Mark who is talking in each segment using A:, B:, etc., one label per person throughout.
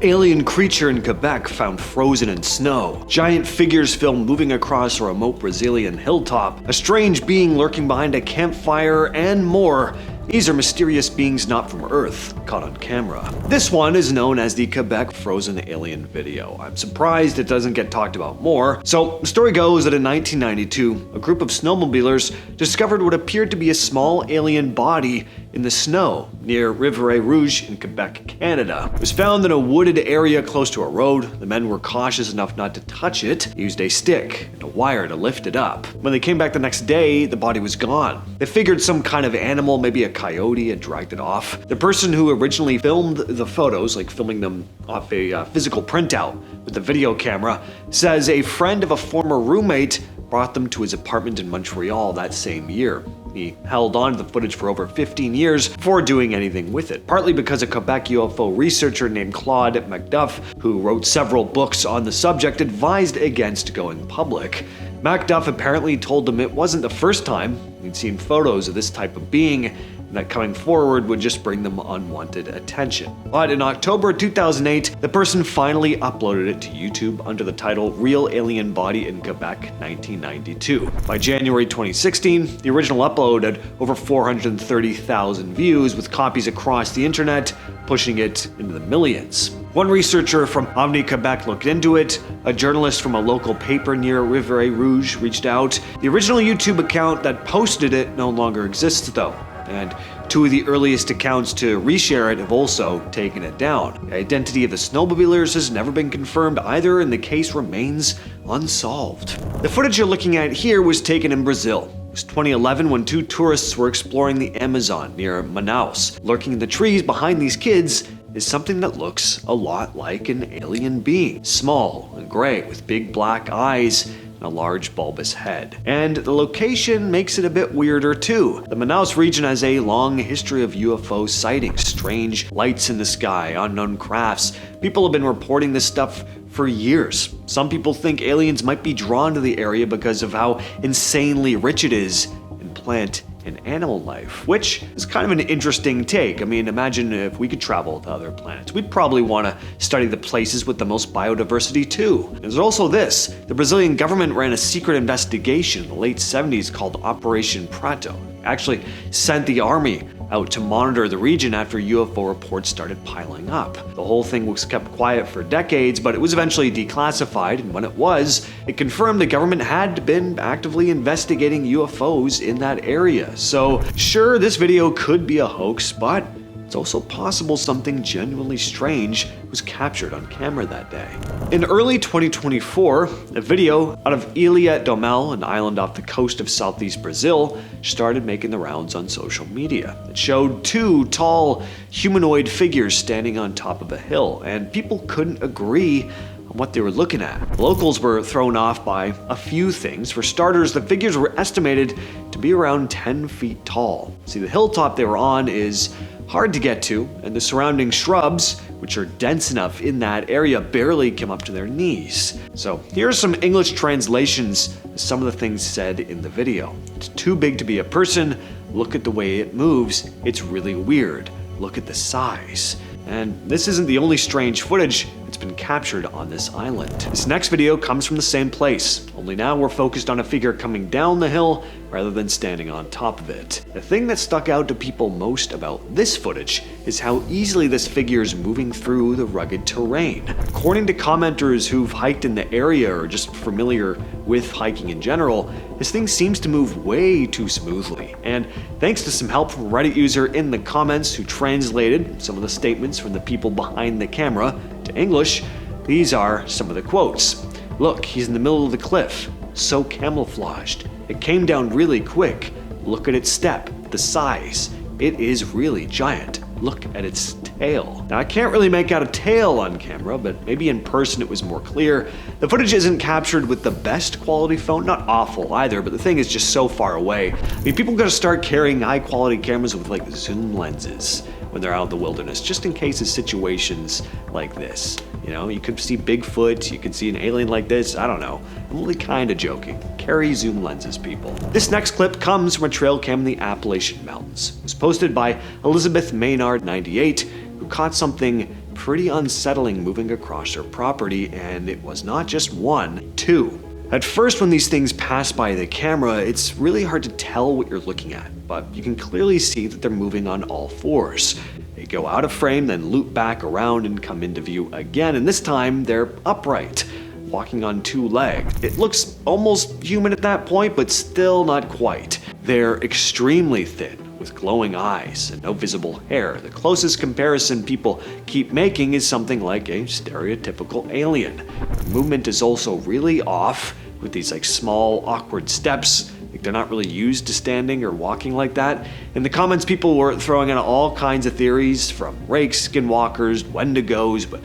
A: Alien creature in Quebec found frozen in snow. Giant figures filmed moving across a remote Brazilian hilltop. A strange being lurking behind a campfire, and more. These are mysterious beings not from Earth, caught on camera. This one is known as the Quebec frozen alien video. I'm surprised it doesn't get talked about more. So, the story goes that in 1992, a group of snowmobilers discovered what appeared to be a small alien body in the snow near Riviere Rouge in Quebec, Canada. It was found in a wooded area close to a road. The men were cautious enough not to touch it. They used a stick and a wire to lift it up. When they came back the next day, the body was gone. They figured some kind of animal, maybe a coyote, had dragged it off. The person who originally filmed the photos, like filming them off a physical printout with a video camera, says a friend of a former roommate brought them to his apartment in Montreal that same year. He held on to the footage for over 15 years before doing anything with it, partly because a Quebec UFO researcher named Claude MacDuff, who wrote several books on the subject, advised against going public. MacDuff apparently told them it wasn't the first time he'd seen photos of this type of being, and that coming forward would just bring them unwanted attention. But in October 2008, the person finally uploaded it to YouTube under the title Real Alien Body in Quebec 1992. By January 2016, the original upload had over 430,000 views, with copies across the internet pushing it into the millions. One researcher from Omni Quebec looked into it. A journalist from a local paper near Riviere Rouge reached out. The original YouTube account that posted it no longer exists though, and two of the earliest accounts to reshare it have also taken it down. The identity of the snowmobilers has never been confirmed either, and the case remains unsolved. The footage you're looking at here was taken in Brazil. It was 2011 when two tourists were exploring the Amazon near Manaus. Lurking in the trees behind these kids is something that looks a lot like an alien being. Small and gray with big black eyes and a large bulbous head. And the location makes it a bit weirder too. The Manaus region has a long history of UFO sightings, strange lights in the sky, unknown crafts. People have been reporting this stuff for years. Some people think aliens might be drawn to the area because of how insanely rich it is in plant and animal life, which is kind of an interesting take. I mean, imagine if we could travel to other planets. We'd probably want to study the places with the most biodiversity too. And there's also this. The Brazilian government ran a secret investigation in the late 70s called Operation Prato. Actually sent the army out to monitor the region after UFO reports started piling up. The whole thing was kept quiet for decades, but it was eventually declassified, and when it was, it confirmed the government had been actively investigating UFOs in that area. So sure, this video could be a hoax, but it's also possible something genuinely strange was captured on camera that day. In early 2024, a video out of Ilha do Mel, an island off the coast of southeast Brazil, started making the rounds on social media. It showed two tall, humanoid figures standing on top of a hill, and people couldn't agree on what they were looking at. Locals were thrown off by a few things. For starters, the figures were estimated to be around 10 feet tall. See, the hilltop they were on is hard to get to, and the surrounding shrubs, which are dense enough in that area, barely come up to their knees. So here are some English translations of some of the things said in the video. It's too big to be a person. Look at the way it moves. It's really weird. Look at the size. And this isn't the only strange footage that's been captured on this island. This next video comes from the same place, only now we're focused on a figure coming down the hill rather than standing on top of it. The thing that stuck out to people most about this footage is how easily this figure is moving through the rugged terrain. According to commenters who've hiked in the area or just familiar with hiking in general, this thing seems to move way too smoothly. And thanks to some help from a Reddit user in the comments who translated some of the statements from the people behind the camera to English, these are some of the quotes. "Look, he's in the middle of the cliff. So camouflaged. It came down really quick. Look at its step, the size. It is really giant. Look at its tail." Now, I can't really make out a tail on camera, but maybe in person it was more clear. The footage isn't captured with the best quality phone, not awful either, but the thing is just so far away. I mean, people gotta start carrying high quality cameras with like zoom lenses when they're out in the wilderness, just in case of situations like this. You know, you could see Bigfoot, you could see an alien like this, I don't know. I'm only kinda joking. Carry zoom lenses, people. This next clip comes from a trail cam in the Appalachian Mountains. It was posted by Elizabeth Maynard 98, who caught something pretty unsettling moving across their property, and it was not just one, two. At first, when these things pass by the camera, it's really hard to tell what you're looking at, but you can clearly see that they're moving on all fours. They go out of frame, then loop back around and come into view again, and this time they're upright, walking on two legs. It looks almost human at that point, but still not quite. They're extremely thin, with glowing eyes and no visible hair. The closest comparison people keep making is something like a stereotypical alien. The movement is also really off, with these small, awkward steps. They're not really used to standing or walking like that. In the comments, people were throwing out all kinds of theories, from rakes, skinwalkers, wendigos, but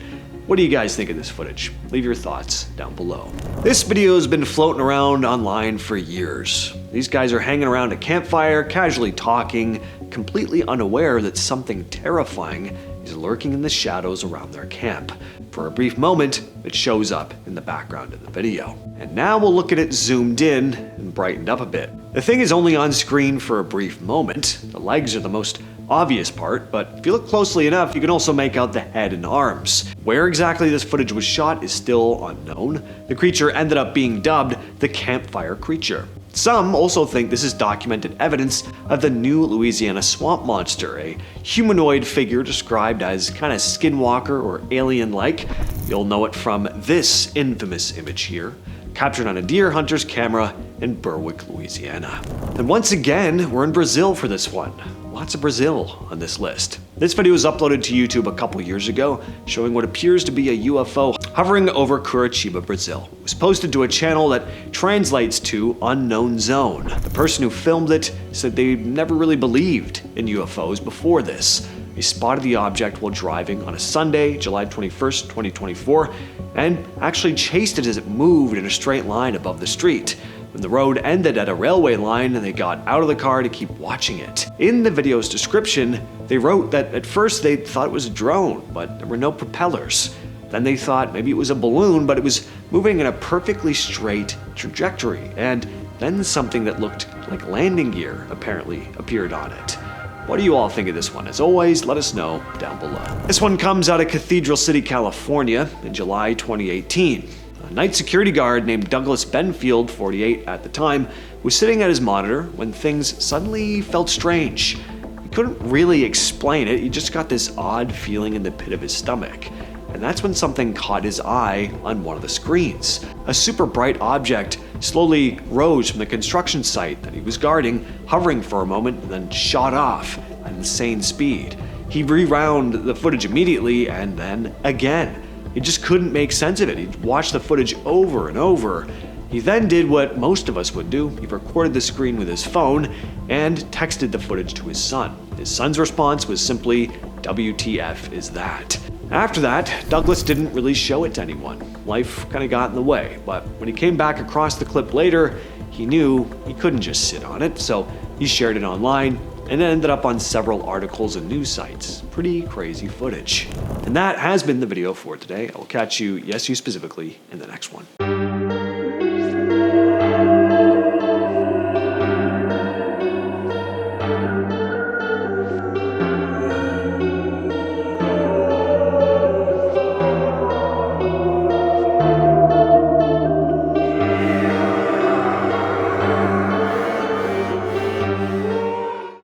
A: what do you guys think of this footage? Leave your thoughts down below. This video has been floating around online for years. These guys are hanging around a campfire, casually talking, completely unaware that something terrifying is lurking in the shadows around their camp. For a brief moment, it shows up in the background of the video. And now we'll look at it zoomed in and brightened up a bit. The thing is only on screen for a brief moment. The legs are the most obvious part, but if you look closely enough, you can also make out the head and arms. Where exactly this footage was shot is still unknown. The creature ended up being dubbed the Campfire Creature. Some also think this is documented evidence of the new Louisiana swamp monster, a humanoid figure described as kind of skinwalker or alien-like. You'll know it from this infamous image here, captured on a deer hunter's camera in Berwick, Louisiana. And once again, we're in Brazil for this one. Lots of Brazil on this list. This video was uploaded to YouTube a couple years ago, showing what appears to be a UFO hovering over Curitiba, Brazil. It was posted to a channel that translates to Unknown Zone. The person who filmed it said they never really believed in UFOs before this. They spotted the object while driving on a Sunday, July 21st, 2024, and actually chased it as it moved in a straight line above the street. When the road ended at a railway line, they got out of the car to keep watching it. In the video's description, they wrote that at first they thought it was a drone, but there were no propellers. Then they thought maybe it was a balloon, but it was moving in a perfectly straight trajectory. And then something that looked like landing gear apparently appeared on it. What do you all think of this one? As always, let us know down below. This one comes out of Cathedral City, California in July 2018. A night security guard named Douglas Benfield, 48 at the time, was sitting at his monitor when things suddenly felt strange. He couldn't really explain it, he just got this odd feeling in the pit of his stomach. And that's when something caught his eye on one of the screens. A super bright object slowly rose from the construction site that he was guarding, hovering for a moment, and then shot off at insane speed. He rewound the footage immediately, and then again. He just couldn't make sense of it. He'd watched the footage over and over. He then did what most of us would do. He recorded the screen with his phone and texted the footage to his son. His son's response was simply, "WTF is that?" After that, Douglas didn't really show it to anyone. Life kind of got in the way, but when he came back across the clip later, he knew he couldn't just sit on it, so he shared it online, and it ended up on several articles and news sites. Pretty crazy footage. And that has been the video for today. I will catch you, yes you specifically, in the next one.